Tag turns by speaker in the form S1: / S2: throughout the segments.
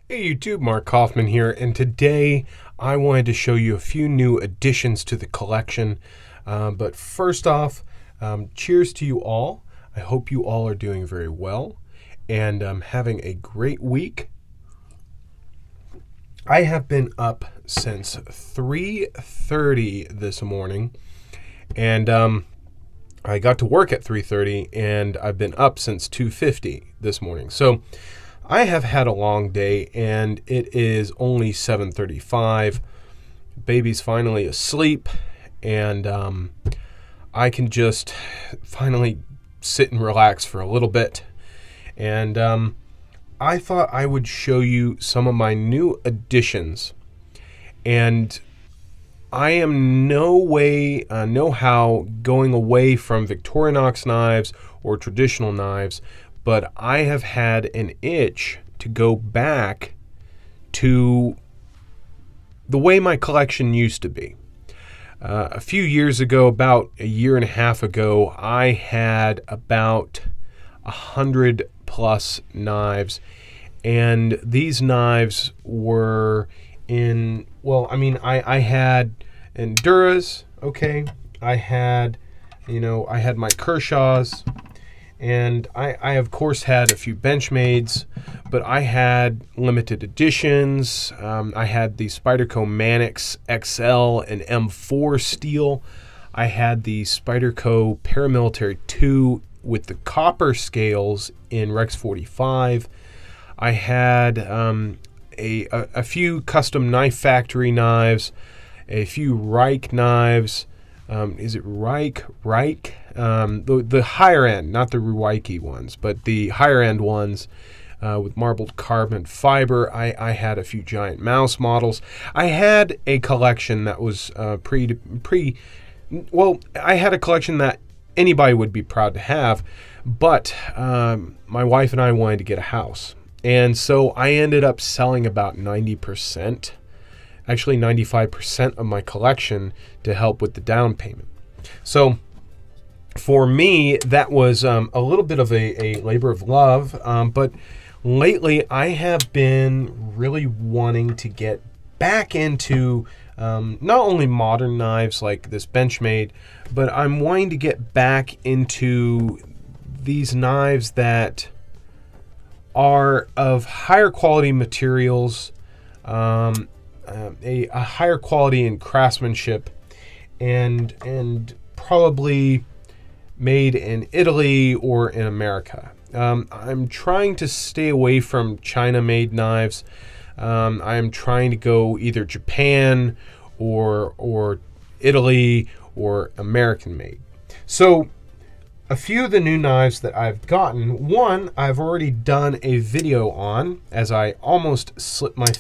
S1: Hey YouTube, Mark Kaufman here, and today I wanted to show you a few new additions to the collection. But first off, cheers to you all. I hope you all are doing very well and having a great week. I have been up since 3:30 this morning, and I got to work at 3:30, and I've been up since 2:50 this morning. So I have had a long day, and it is only 7:35. Baby's finally asleep, and I can just finally sit and relax for a little bit. And I thought I would show you some of my new additions. And I am no how going away from Victorinox knives or traditional knives, but I have had an itch to go back to the way my collection used to be. A few years ago, about a year and a half ago, I had about 100 plus knives, and these knives were in, well, I mean, I had Enduras, okay, I had my Kershaws, and I of course had a few Benchmades, but I had limited editions. I had the Spyderco Manix XL and M4 steel. I had the Spyderco Paramilitary 2 with the copper scales in Rex 45. I had a few custom knife factory knives, a few Reich knives. Is it Reich? The higher end, not the Ruwaiki ones, but the higher end ones with marbled carbon fiber. I had a few giant mouse models. I had a collection that was I had a collection that anybody would be proud to have, but my wife and I wanted to get a house. And so I ended up selling about 90%, actually 95% of my collection to help with the down payment. So for me, that was a little bit of a labor of love, but lately I have been really wanting to get back into not only modern knives like this Benchmade, but I'm wanting to get back into these knives that are of higher quality materials, a higher quality in craftsmanship, and probably made in Italy or in America. I'm trying to stay away from China-made knives. I'm trying to go either Japan or Italy or American-made. So a few of the new knives that I've gotten, one I've already done a video on, as I almost slipped my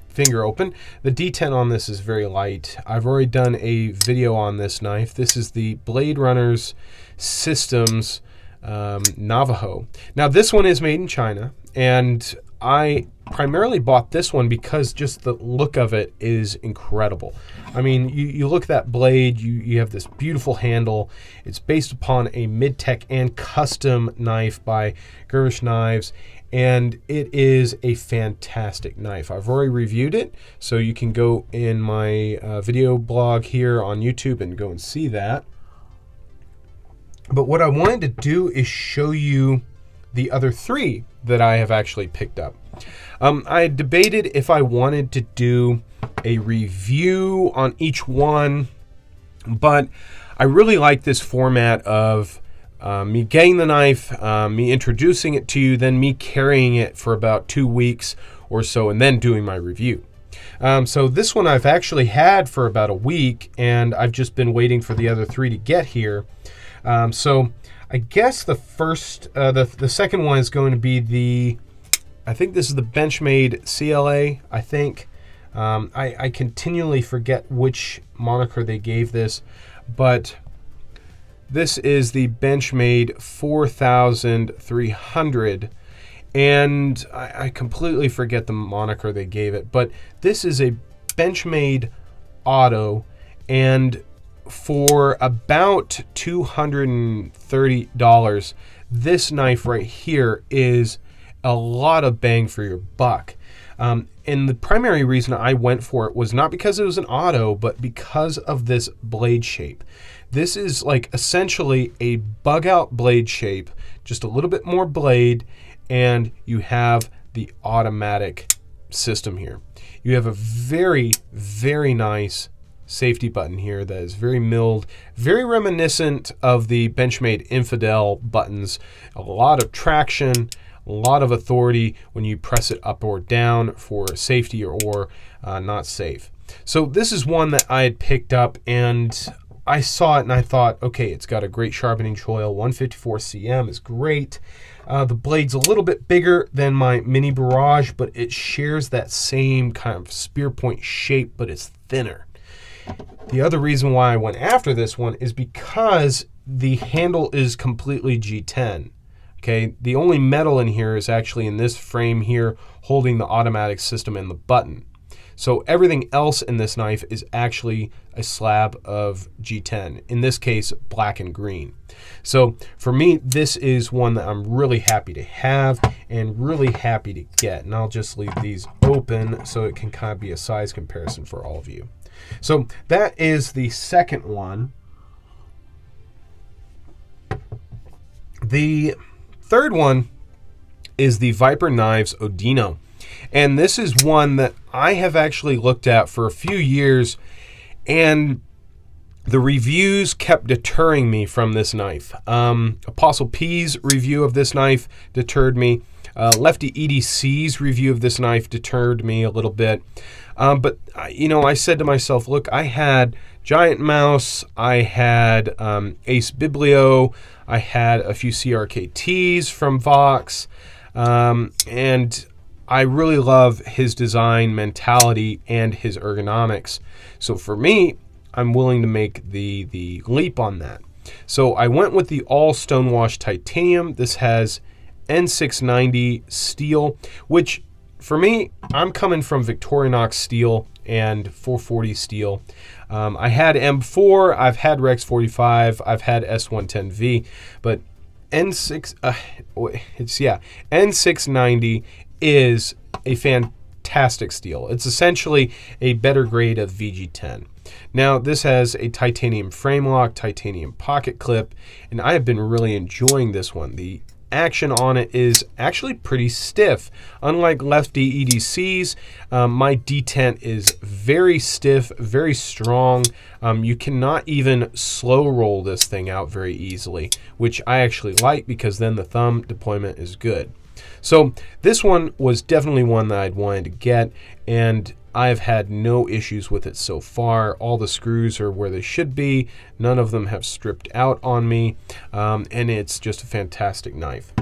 S1: finger open. The D10 on this is very light. I've already done a video on this knife. This is the Blade Runners Systems Navajo. Now this one is made in China, and I primarily bought this one because just the look of it is incredible. I mean, you look at that blade, you have this beautiful handle. It's based upon a mid-tech and custom knife by Gervish Knives, and it is a fantastic knife. I've already reviewed it, so you can go in my video blog here on YouTube and go and see that. But what I wanted to do is show you the other three that I have actually picked up. I debated if I wanted to do a review on each one, but I really like this format of me getting the knife, me introducing it to you, then me carrying it for about 2 weeks or so, and then doing my review. So this one I've actually had for about a week, and I've just been waiting for the other three to get here. So I guess the second one is going to be I think this is the Benchmade CLA, I think. I continually forget which moniker they gave this, but this is the Benchmade 4300, and I completely forget the moniker they gave it, but this is a Benchmade Auto, and for about $230, this knife right here is a lot of bang for your buck. And the primary reason I went for it was not because it was an auto, but because of this blade shape. This is like essentially a bug out blade shape, just a little bit more blade, and you have the automatic system here. You have a very, very nice safety button here that is very milled, very reminiscent of the Benchmade Infidel buttons. A lot of traction, a lot of authority when you press it up or down for safety or not safe. So this is one that I had picked up, and I saw it and I thought, okay, it's got a great sharpening choil. 154 cm is great. The blade's a little bit bigger than my Mini Barrage, but it shares that same kind of spear point shape, but it's thinner. The other reason why I went after this one is because the handle is completely G10. Okay, the only metal in here is actually in this frame here holding the automatic system and the button. So everything else in this knife is actually a slab of G10, in this case black and green. So for me, this is one that I'm really happy to have and really happy to get. And I'll just leave these open so it can kind of be a size comparison for all of you. So that is the second one. The third one is the Viper Knives Odino. And this is one that I have actually looked at for a few years, and the reviews kept deterring me from this knife. Apostle P's review of this knife deterred me. Lefty EDC's review of this knife deterred me a little bit. But you know, I said to myself, look, I had Giant Mouse, I had Ace Biblio, I had a few CRKTs from Vox, and I really love his design mentality and his ergonomics. So for me, I'm willing to make the leap on that. So I went with the all stonewash titanium. This has N690 steel, which for me, I'm coming from Victorinox steel and 440 steel. I had M4, I've had Rex 45, I've had S110V, but N690 is a fantastic steel. It's essentially a better grade of VG10. Now, this has a titanium frame lock, titanium pocket clip, and I have been really enjoying this one. The action on it is actually pretty stiff. Unlike Lefty EDC's, my detent is very stiff, very strong. You cannot even slow roll this thing out very easily, which I actually like because then the thumb deployment is good. So this one was definitely one that I'd wanted to get, and I've had no issues with it so far. All the screws are where they should be. None of them have stripped out on me, and it's just a fantastic knife.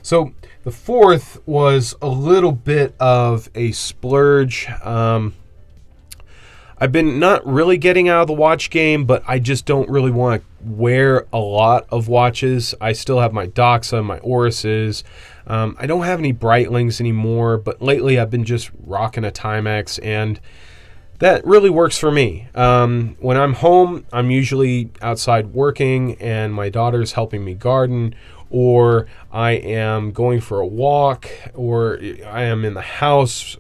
S1: So the fourth was a little bit of a splurge. I've been not really getting out of the watch game, but I just don't really want to wear a lot of watches. I still have my Doxa, my Oruses. I don't have any Breitlings anymore, but lately I've been just rocking a Timex, and that really works for me. When I'm home, I'm usually outside working, and my daughter's helping me garden, or I am going for a walk, or I am in the house,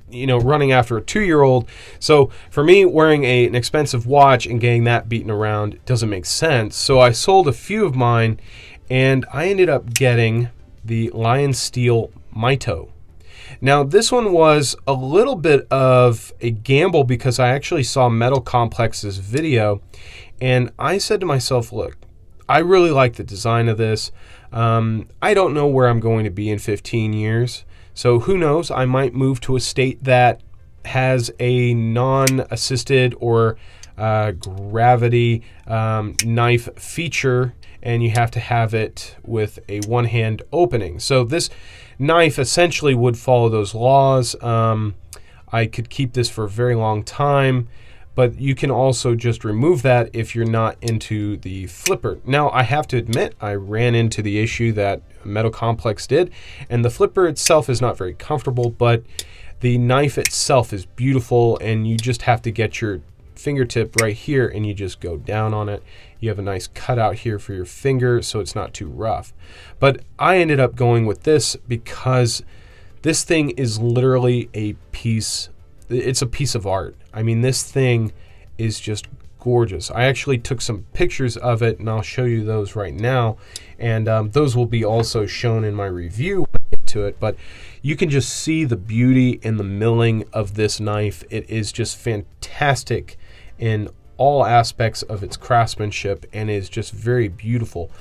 S1: you know, running after a 2-year-old. So for me, wearing an expensive watch and getting that beaten around doesn't make sense. So I sold a few of mine, and I ended up getting the Lion Steel Mito. Now, this one was a little bit of a gamble because I actually saw Metal Complex's video, and I said to myself, look, I really like the design of this. I don't know where I'm going to be in 15 years. So who knows, I might move to a state that has a non-assisted or gravity knife feature, and you have to have it with a one-hand opening. So this knife essentially would follow those laws. I could keep this for a very long time, but you can also just remove that if you're not into the flipper. Now, I have to admit, I ran into the issue that Metal Complex did, and the flipper itself is not very comfortable, but the knife itself is beautiful, and you just have to get your fingertip right here and you just go down on it. You have a nice cutout here for your finger so it's not too rough. But I ended up going with this because this thing is literally a piece of art. I mean, this thing is just gorgeous. I actually took some pictures of it and I'll show you those right now, and those will be also shown in my review when I get to it. But you can just see the beauty and the milling of this knife. It is just fantastic in all aspects of its craftsmanship and is just very beautiful.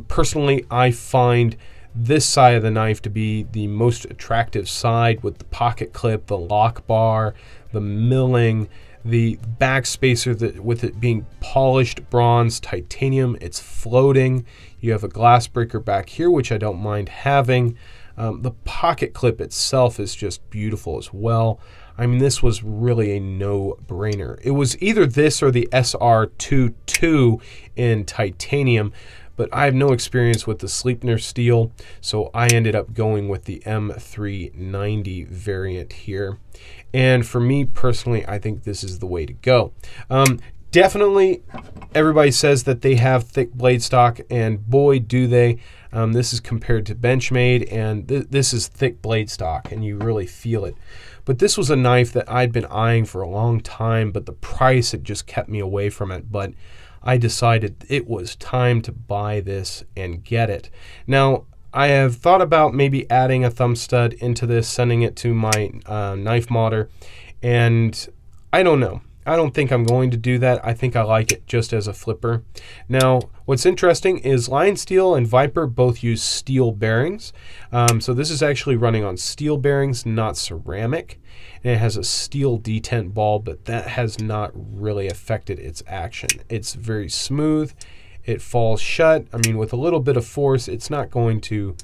S1: Personally, I find this side of the knife to be the most attractive side, with the pocket clip, the lock bar, the milling, the back spacer, with it being polished bronze titanium. It's floating. You have a glass breaker back here, which I don't mind having. The pocket clip itself is just beautiful as well. I mean, this was really a no-brainer. It was either this or the SR22 in titanium, but I have no experience with the Sleipner steel, so I ended up going with the M390 variant here. And for me personally, I think this is the way to go. Definitely, everybody says that they have thick blade stock, and boy, do they. This is compared to Benchmade, and this is thick blade stock, and you really feel it. But this was a knife that I'd been eyeing for a long time, but the price had just kept me away from it. But I decided it was time to buy this and get it. Now, I have thought about maybe adding a thumb stud into this, sending it to my knife modder, and I don't know. I don't think I'm going to do that. I think I like it just as a flipper. Now, what's interesting is Lion Steel and Viper both use steel bearings. So this is actually running on steel bearings, not ceramic. And it has a steel detent ball, but that has not really affected its action. It's very smooth. It falls shut. I mean, with a little bit of force, it's not going to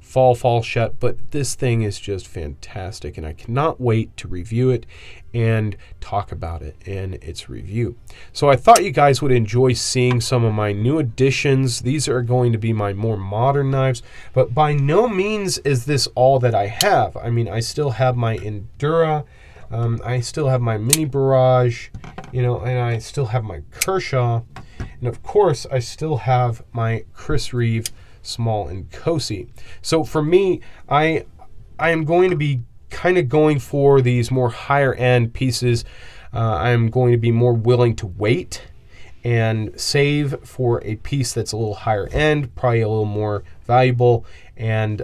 S1: fall shut, but this thing is just fantastic, and I cannot wait to review it and talk about it in its review. So I thought you guys would enjoy seeing some of my new additions. These are going to be my more modern knives, but by no means is this all that I have. I mean, I still have my Endura, I still have my Mini Barrage, you know, and I still have my Kershaw, and of course I still have my Chris Reeve Small and Cosi. So for me, I am going to be kind of going for these more higher end pieces. I'm going to be more willing to wait and save for a piece that's a little higher end, probably a little more valuable, and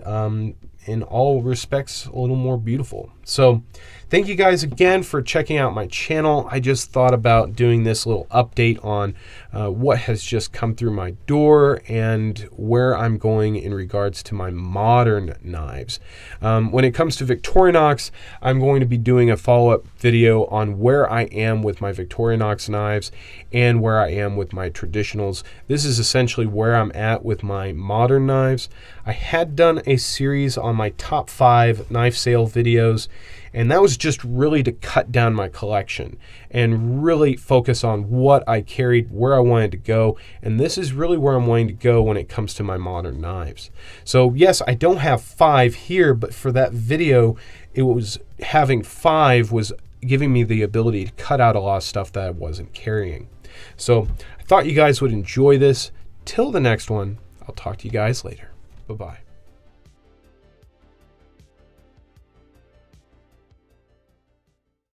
S1: in all respects a little more beautiful. So thank you guys again for checking out my channel. I just thought about doing this little update on what has just come through my door and where I'm going in regards to my modern knives. When it comes to Victorinox, I'm going to be doing a follow-up video on where I am with my Victorinox knives and where I am with my traditionals. This is essentially where I'm at with my modern knives. I had done a series on my top 5 knife sale videos, and that was just really to cut down my collection and really focus on what I carried, where I wanted to go, and this is really where I'm wanting to go when it comes to my modern knives. So yes, I don't have 5 here, but for that video, it was having 5 was giving me the ability to cut out a lot of stuff that I wasn't carrying. So I thought you guys would enjoy this. Till the next one, I'll talk to you guys later. Bye-bye.